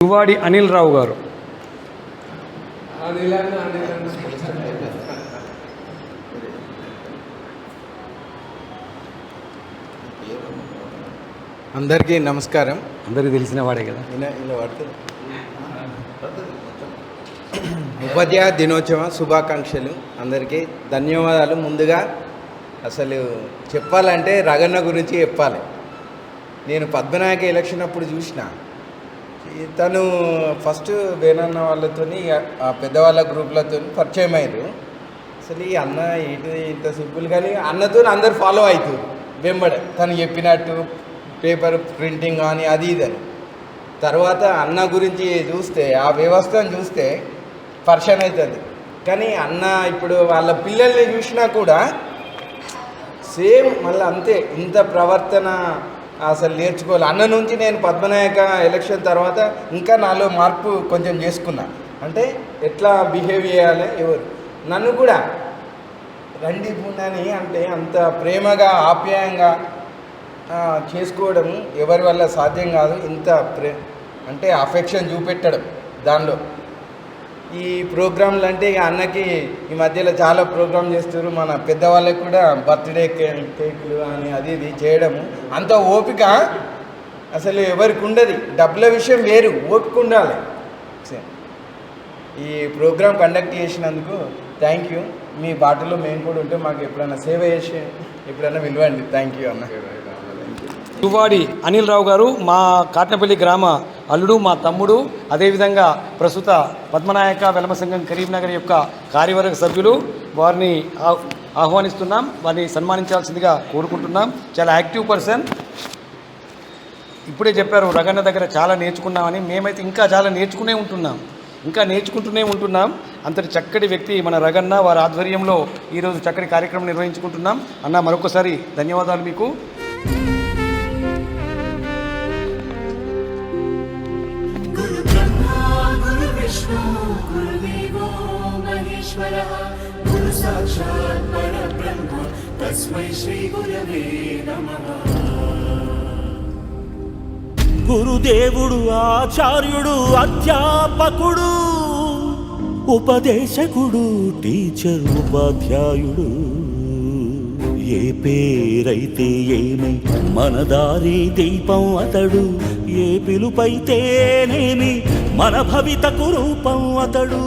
దువ్వాడి అనిల్ రావు గారు. అందరికీ నమస్కారం. అందరికీ తెలిసిన వాడే కదా. ఉపాధ్యాయ దినోత్సవ శుభాకాంక్షలు. అందరికీ ధన్యవాదాలు. ముందుగా అసలు చెప్పాలంటే రగన్న గురించి చెప్పాలి. నేను పద్మనాయక ఎలక్షన్ అప్పుడు చూసిన తను ఫస్ట్ వేనన్న వాళ్ళతో పెద్దవాళ్ళ గ్రూప్లతో పరిచయం అయ్యారు. అసలు ఈ అన్న ఏంటి ఇంత సింపుల్, కానీ అన్నతో అందరు ఫాలో అవుతారు వెంబడే తను చెప్పినట్టు పేపర్ ప్రింటింగ్ కానీ అది ఇదని. తర్వాత అన్న గురించి చూస్తే ఆ వ్యవస్థను చూస్తే పర్షన్ అవుతుంది. కానీ అన్న ఇప్పుడు వాళ్ళ పిల్లల్ని చూసినా కూడా సేమ్ మళ్ళీ అంతే, ఇంత ప్రవర్తన అసలు నేర్చుకోవాలి. అన్న నుంచి నేను పద్మనాయక ఎలక్షన్ తర్వాత ఇంకా నాలో మార్పు కొంచెం చేసుకున్నా. అంటే ఎట్లా బిహేవ్ చేయాలి, ఎవరు నన్ను కూడా రండి పుణ్యని అంటే అంత ప్రేమగా ఆప్యాయంగా చేసుకోవడం ఎవరి వల్ల సాధ్యం కాదు. ఇంత అంటే అఫెక్షన్ చూపెట్టడం దానిలో. ఈ ప్రోగ్రాంలు అంటే ఇక అన్నకి ఈ మధ్యలో చాలా ప్రోగ్రామ్ చేస్తారు. మన పెద్దవాళ్ళకి కూడా బర్త్డే కేకులు అని అది ఇది చేయడము అంత ఓపిక అసలు ఎవరికి ఉండదు. డబ్బుల విషయం వేరు, ఓపిక ఉండాలి. ఈ ప్రోగ్రాం కండక్ట్ చేసినందుకు థ్యాంక్ యూ. మీ బాటలో మేము కూడా ఉంటే మాకు ఎప్పుడైనా సేవ చేసి ఎప్పుడైనా విలువండి. థ్యాంక్ యూ అన్న. దువ్వాడి అనిల్ రావు గారు మా కాట్నపల్లి గ్రామ అల్లుడు, మా తమ్ముడు. అదేవిధంగా ప్రస్తుత పద్మనాయక వెలమ సంఘం కరీంనగర్ యొక్క కార్యవర్గ సభ్యులు. వారిని ఆహ్వానిస్తున్నాం, వారిని సన్మానించాల్సిందిగా కోరుకుంటున్నాం. చాలా యాక్టివ్ పర్సన్. ఇప్పుడే చెప్పారు రగన్న దగ్గర చాలా నేర్చుకున్నామని. మేమైతే ఇంకా చాలా నేర్చుకుంటూనే ఉంటున్నాం. అంతటి చక్కటి వ్యక్తి మన రగన్న. వారి ఆధ్వర్యంలో ఈరోజు చక్కటి కార్యక్రమం నిర్వహించుకుంటున్నాం. అన్న మరొకసారి ధన్యవాదాలు మీకు. గురు సాక్షాత్ పరబ్రహ్మ తస్మై శ్రీ గురవే నమః. గురుదేవుడు ఆచార్యుడు అధ్యాపకుడు ఉపదేశకుడు టీచర్ ఉపాధ్యాయుడు. ఏ పేరైతే ఏమై మన దారి దీపం అతడు. ఏ పిలుపైతేనేమి మన భవితకు రూపం అతడు.